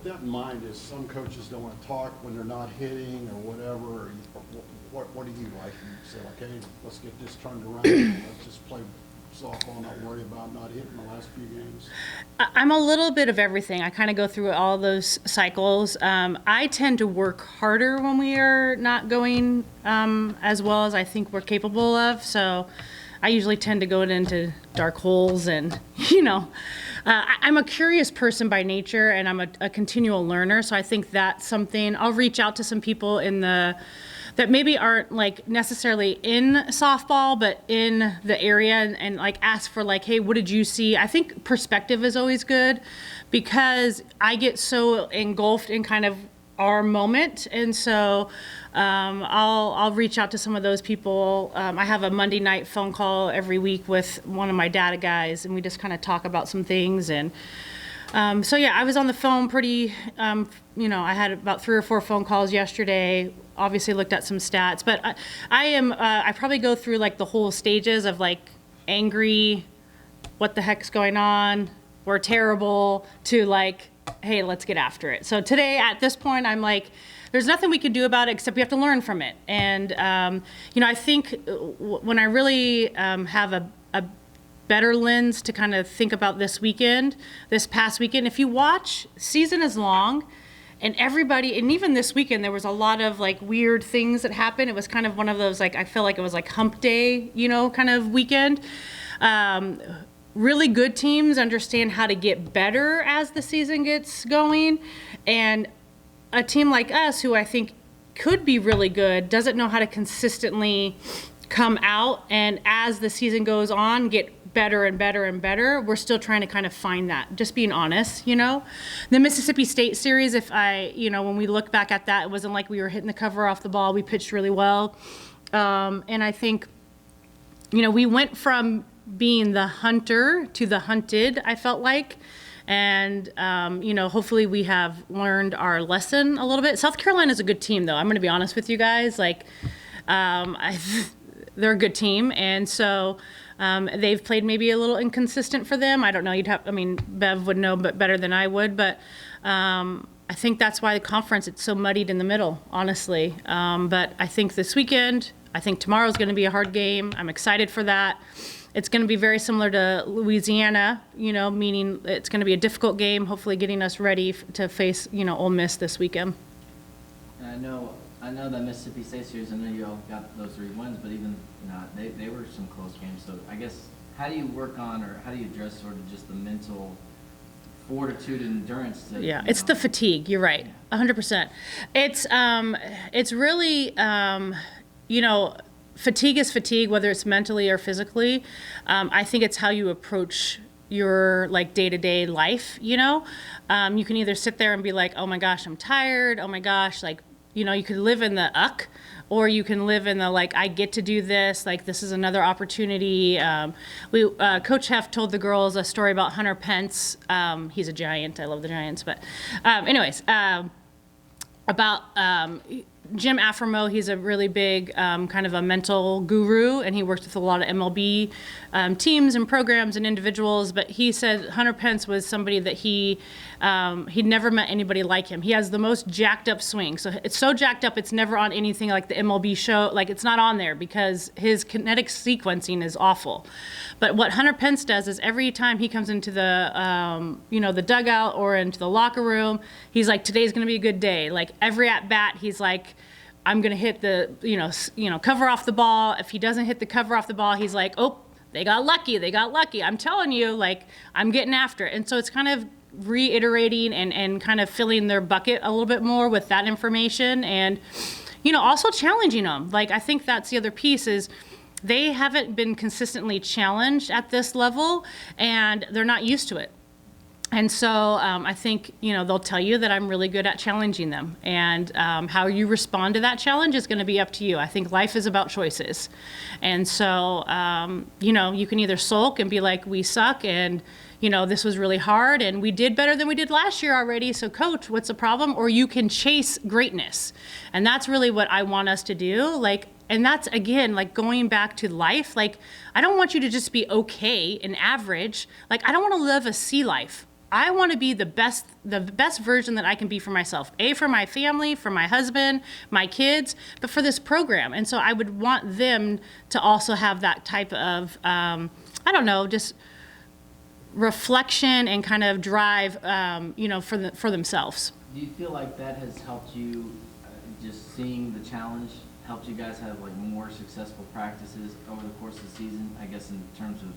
that in mind, is some coaches don't want to talk when they're not hitting or whatever. Or what do you like? You say, like, hey, let's get this turned around. Let's just play softball, not worry about not hitting the last few games. I'm a little bit of everything. I kind of go through all those cycles. I tend to work harder when we are not going as well as I think we're capable of. So I usually tend to go into dark holes and, I'm a curious person by nature, and I'm a continual learner. So I think that's something I'll reach out to some people that maybe aren't like necessarily in softball, but in the area, and like ask for like, hey, what did you see? I think perspective is always good, because I get so engulfed in kind of our moment. And so I'll reach out to some of those people. I have a Monday night phone call every week with one of my data guys, and we just kind of talk about some things. And so yeah, I was on the phone pretty, I had about 3 or 4 phone calls yesterday, obviously looked at some stats, but I probably go through like the whole stages of like angry, what the heck's going on, we're terrible, to like, hey, let's get after it. So today at this point, I'm like, there's nothing we can do about it except we have to learn from it. And, I think when I really have a better lens to kind of think about this past weekend, if you watch, season is long, and everybody, and even this weekend, there was a lot of like weird things that happened. It was kind of one of those, like, I feel like it was like hump day, kind of weekend. Really good teams understand how to get better as the season gets going. And a team like us, who I think could be really good, doesn't know how to consistently come out, and as the season goes on, get better and better and better. We're still trying to kind of find that, just being honest. The Mississippi State series, when we look back at that, it wasn't like we were hitting the cover off the ball. We pitched really well. And I think, we went from being the hunter to the hunted, I felt like. And, hopefully we have learned our lesson a little bit. South Carolina is a good team, though. I'm going to be honest with you guys. Like, they're a good team. And so they've played maybe a little inconsistent for them. I don't know. Bev would know better than I would. But I think that's why the conference, it's so muddied in the middle, honestly. But I think this weekend, I think tomorrow's going to be a hard game. I'm excited for that. It's going to be very similar to Louisiana, meaning it's going to be a difficult game, hopefully getting us ready to face, Ole Miss this weekend. And I know that Mississippi State series, I know you all got those 3 wins, but even they were some close games. So I guess, how do you work on, or how do you address sort of just the mental fortitude and endurance to, yeah, it's the fatigue. You're right, 100%. It's really, fatigue is fatigue, whether it's mentally or physically. I think it's how you approach your like day-to-day life. You can either sit there and be like, oh my gosh, I'm tired. Oh my gosh, like, you could live in the or you can live in the like, I get to do this. Like, this is another opportunity. Coach Heft told the girls a story about Hunter Pence. He's a Giant. I love the Giants, but about Jim Aframo. He's a really big kind of a mental guru, and he works with a lot of MLB teams and programs and individuals. But he said Hunter Pence was somebody that he'd never met anybody like him. He has the most jacked up swing. So it's so jacked up, it's never on anything like the MLB show. Like, it's not on there because his kinetic sequencing is awful. But what Hunter Pence does is every time he comes into the the dugout or into the locker room, he's like, today's going to be a good day. Like, every at bat, he's like, I'm going to hit the, cover off the ball. If he doesn't hit the cover off the ball, he's like, oh, they got lucky. I'm telling you, like, I'm getting after it. And so it's kind of reiterating and kind of filling their bucket a little bit more with that information, and, also challenging them. Like, I think that's the other piece is they haven't been consistently challenged at this level, and they're not used to it. And so I think, they'll tell you that I'm really good at challenging them. And how you respond to that challenge is going to be up to you. I think life is about choices. And so, you can either sulk and be like, we suck, and, this was really hard, and we did better than we did last year already, so coach, what's the problem? Or you can chase greatness. And that's really what I want us to do. Like, and that's, again, like going back to life. Like, I don't want you to just be okay and average. Like, I don't want to live a C life. I want to be the best version that I can be for myself. For my family, for my husband, my kids, but for this program. And so I would want them to also have that type of, I don't know, just reflection and kind of drive, for themselves. Do you feel like that has helped you, just seeing the challenge, helped you guys have like more successful practices over the course of the season? I guess in terms of,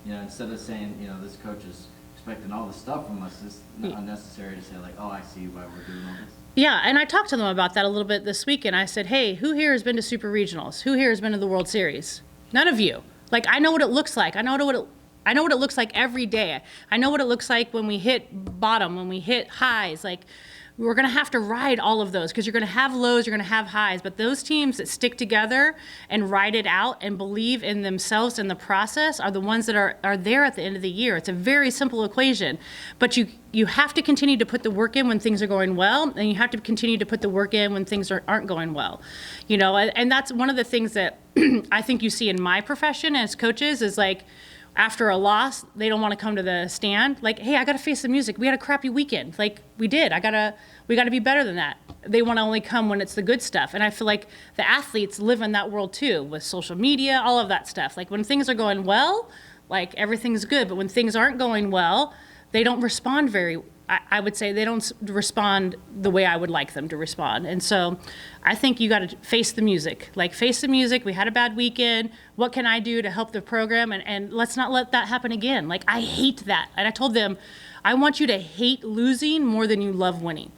instead of saying, this coach is expecting all this stuff from us, it's not unnecessary to say like, oh, I see why we're doing all this. Yeah, and I talked to them about that a little bit this weekend. I said, hey, who here has been to Super Regionals? Who here has been to the World Series? None of you. Like, I know what it looks like. I know what it looks like every day. I know what it looks like when we hit bottom, when we hit highs. Like, we're going to have to ride all of those because you're going to have lows, you're going to have highs. But those teams that stick together and ride it out and believe in themselves and the process are the ones that are there at the end of the year. It's a very simple equation. But you have to continue to put the work in when things are going well, and you have to continue to put the work in when things aren't going well. And that's one of the things that I think you see in my profession as coaches is like, after a loss, they don't want to come to the stand. Like, hey, I got to face the music. We had a crappy weekend. Like, we did. We got to be better than that. They want to only come when it's the good stuff. And I feel like the athletes live in that world too, with social media, all of that stuff. Like, when things are going well, like, everything's good. But when things aren't going well, they don't respond I would say they don't respond the way I would like them to respond. And so I think you got to face the music. Like, face the music. We had a bad weekend. What can I do to help the program? And let's not let that happen again. Like, I hate that. And I told them, I want you to hate losing more than you love winning.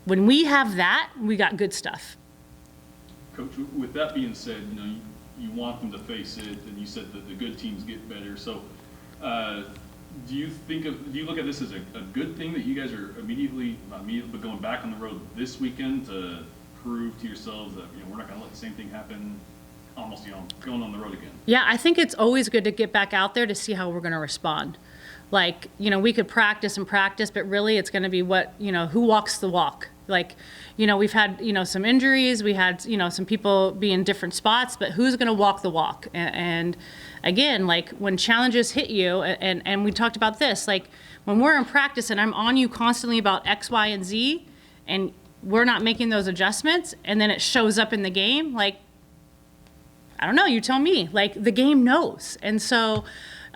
When we have that, we got good stuff. Coach, with that being said, you want them to face it, and you said that the good teams get better. So, do you look at this as a good thing that you guys are not immediately, but going back on the road this weekend to prove to yourselves that we're not going to let the same thing happen, almost going on the road again? Yeah, I think it's always good to get back out there to see how we're going to respond. Like, we could practice, but really it's going to be who walks the walk. Like, we've had, some injuries, we had, some people be in different spots, but who's going to walk the walk? And again, like, when challenges hit you, and we talked about this, like, when we're in practice and I'm on you constantly about X, Y, and Z, and we're not making those adjustments, and then it shows up in the game, like, I don't know, you tell me. Like, the game knows. And so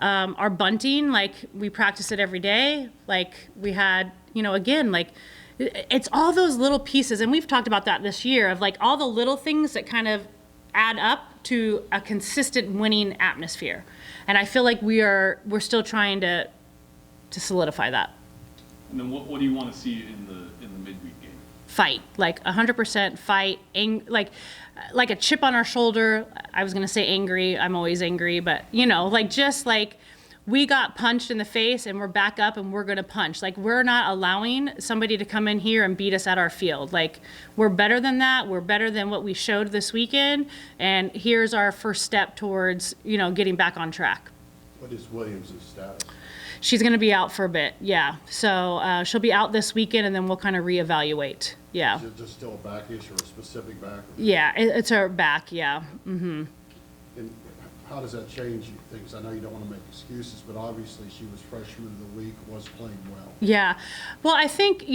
our bunting, like, we practice it every day. Like, we had, again, like, it's all those little pieces, and we've talked about that this year, of like all the little things that kind of add up to a consistent winning atmosphere. And I feel like we're still trying to solidify that. And then what do you want to see in the midweek game? Fight, like 100% fight, like a chip on our shoulder. I was gonna say angry. I'm always angry, but just like we got punched in the face and we're back up and we're gonna punch. Like, we're not allowing somebody to come in here and beat us at our field. Like, we're better than that. We're better than what we showed this weekend. And here's our first step towards, getting back on track. What is Williams' status? She's gonna be out for a bit, yeah. So she'll be out this weekend, and then we'll kind of reevaluate, yeah. Is it just still a back issue or a specific back? Yeah, it's her back, yeah. Mm-hmm. And how does that change things? I know you don't want to make excuses, but obviously she was freshman of the week, was playing well. Yeah. Well, I think,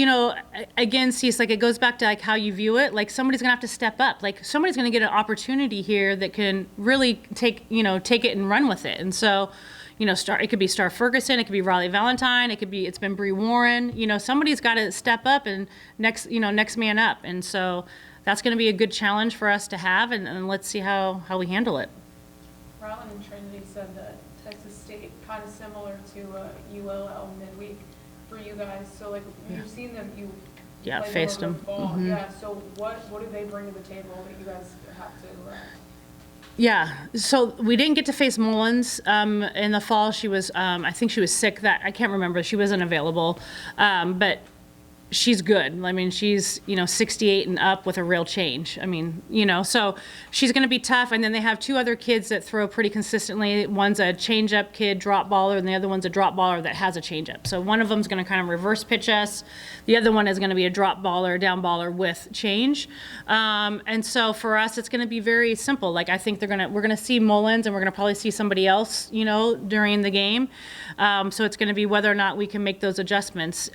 again, Cease, like, it goes back to like how you view it. Like, somebody's gonna have to step up. Like, somebody's gonna get an opportunity here that can really take it and run with it. And so, it could be Star Ferguson, it could be Riley Valentine, it's been Bree Warren. Somebody's got to step up and next man up. And so that's going to be a good challenge for us to have, and let's see how we handle it. Rylan and Trinity said that Texas State kind of similar to ULL midweek for you guys. So like, you've seen them, you played faced them. Mm-hmm. Yeah. So what do they bring to the table that you guys have to? Yeah, so we didn't get to face Mullins in the fall. She was, I think she was sick. I can't remember. She wasn't available. But she's good. I mean, she's, 68 and up with a real change. I mean, so she's going to be tough. And then they have two other kids that throw pretty consistently. One's a change-up kid, drop baller, and the other one's a drop baller that has a change-up. So one of them's going to kind of reverse pitch us. The other one is going to be a drop baller, down baller with change. And so for us, it's going to be very simple. Like, I think we're going to see Mullins, and we're going to probably see somebody else, during the game. So it's going to be whether or not we can make those adjustments.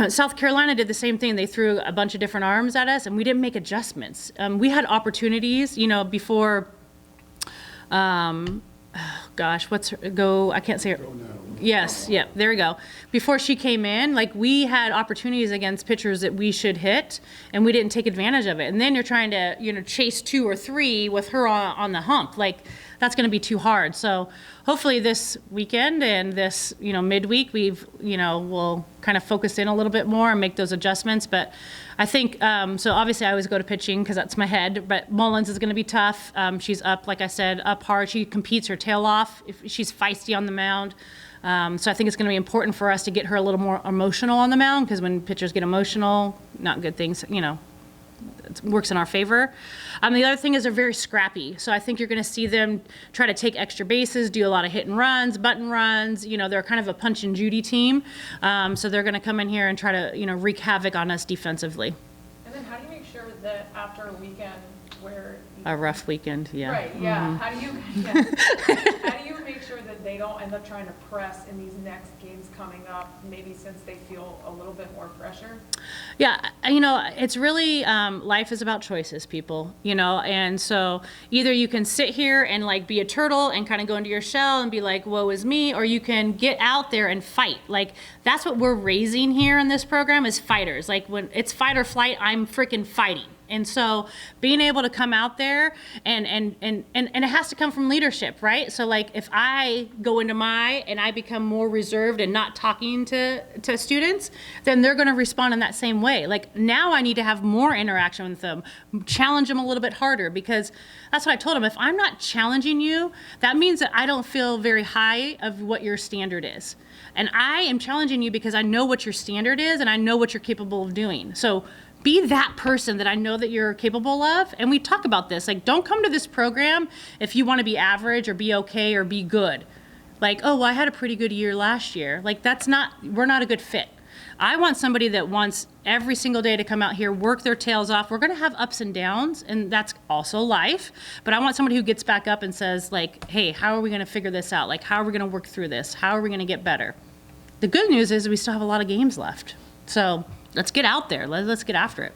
South Carolina did the same thing. They threw a bunch of different arms at us, and we didn't make adjustments. We had opportunities, before, I can't say it. Yes, yeah, there we go. Before she came in, like, we had opportunities against pitchers that we should hit, and we didn't take advantage of it. And then you're trying to, chase 2 or 3 with her on the hump. Like, that's going to be too hard. So hopefully this weekend and this, midweek, we'll kind of focus in a little bit more and make those adjustments. But I think, so obviously I always go to pitching because that's my head, but Mullins is going to be tough. She's up, like I said, up hard. She competes her tail off. She's feisty on the mound. So I think it's going to be important for us to get her a little more emotional on the mound, because when pitchers get emotional, not good things, it works in our favor. The other thing is they're very scrappy. So I think you're going to see them try to take extra bases, do a lot of hit and runs, button runs. They're kind of a punch and Judy team. So they're going to come in here and try to, wreak havoc on us defensively. And then how do you make sure that after a weekend where A rough weekend, yeah. Right, yeah. How do you make sure that they don't end up trying to press in these next games coming up, maybe since they feel a little bit more pressure? Yeah, it's really, life is about choices, people, and so either you can sit here and like be a turtle and kind of go into your shell and be like, woe is me, or you can get out there and fight. Like, that's what we're raising here in this program, is fighters. Like, when it's fight or flight, I'm freaking fighting. And so being able to come out there and it has to come from leadership, right? So like, if I go into and I become more reserved and not talking to students, then they're going to respond in that same way. Like, now I need to have more interaction with them, challenge them a little bit harder, because that's what I told them. If I'm not challenging you, that means that I don't feel very high of what your standard is. And I am challenging you because I know what your standard is and I know what you're capable of doing. So be that person that I know that you're capable of. And we talk about this, like, don't come to this program if you want to be average or be okay or be good. Like, oh, well, I had a pretty good year last year. Like, we're not a good fit. I want somebody that wants every single day to come out here, work their tails off. We're going to have ups and downs, and that's also life. But I want somebody who gets back up and says, like, hey, how are we going to figure this out? Like, how are we going to work through this? How are we going to get better? The good news is we still have a lot of games left. So let's get out there. Let's get after it.